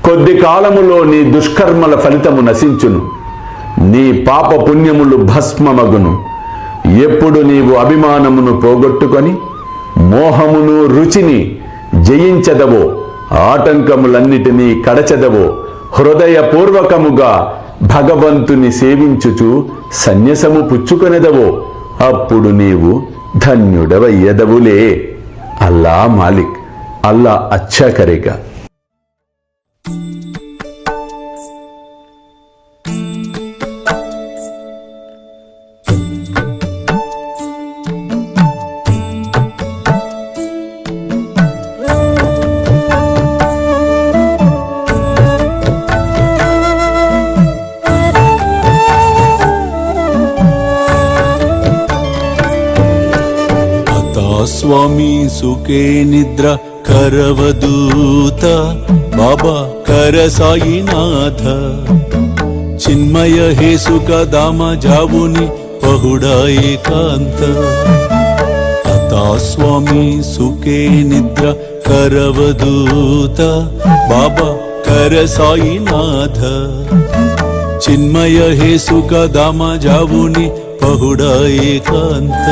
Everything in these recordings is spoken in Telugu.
కొద్ది కాలములో నీ దుష్కర్మల ఫలితము నశించును, నీ పాప పుణ్యములు భస్మమగును. ఎప్పుడు నీవు అభిమానమును పోగొట్టుకొని మోహమును రుచిని జయించదవో, ఆటంకములన్నిటినీ కడచెదవో, హృదయపూర్వకముగా భగవంతుని సేవించుచు సన్యసము పుచ్చుకొనెదవో, అప్పుడు నీవు ధన్యుడవయ్యదవులే. అల్లా మాలిక్, అల్లా అచ్చా కరేగా. స్వామి సుఖే నిద్ర కరవదూత బాబా కర సాయినాథ చిన్మయ హే సుఖ దామ జావుని పహుడా ఏకాంత అతా స్వామి సుఖే నిద్ర కరవదూత బాబా కర సాయినాథ చిన్మయ హే సుఖ దామ జావుని పహుడా ఏకాంత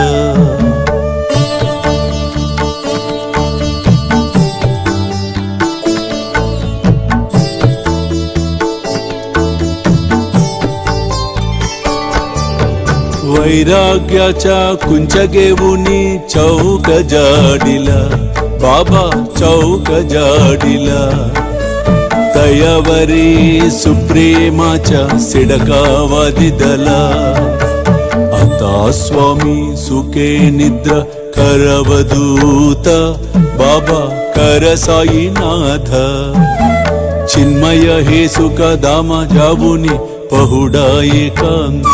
वैराग्याच्या कुंचगेवुनी चौक जाडिला बाबा चौक जाडिला दयावरी सुप्रेमाच्या सिडकावा दिदला आता स्वामी सुखे निद्र करवदूत बाबा कर साईनाथ चिन्मय हे सुख दामा जावुनी पहुडा एकांत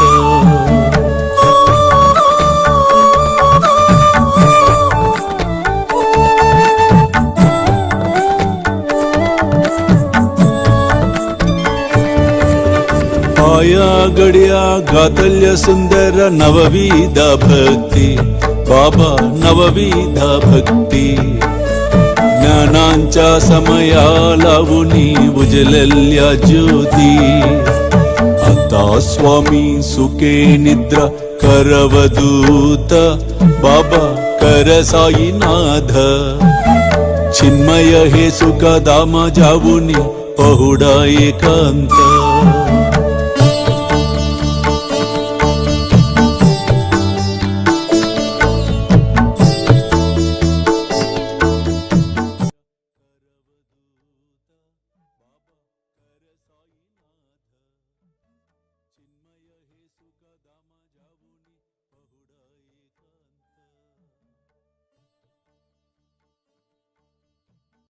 आया गड्या गातल्य सुंदर नवविध भक्ती बाबा नवविध भक्ती ज्ञानांच्या समया लावुनी उजलल्या ज्योती आता स्वामी सुखे निद्रा करवदूत बाबा कर साईनाथ चिन्मय हे सुख दामा जावुनी पहुडा एकांत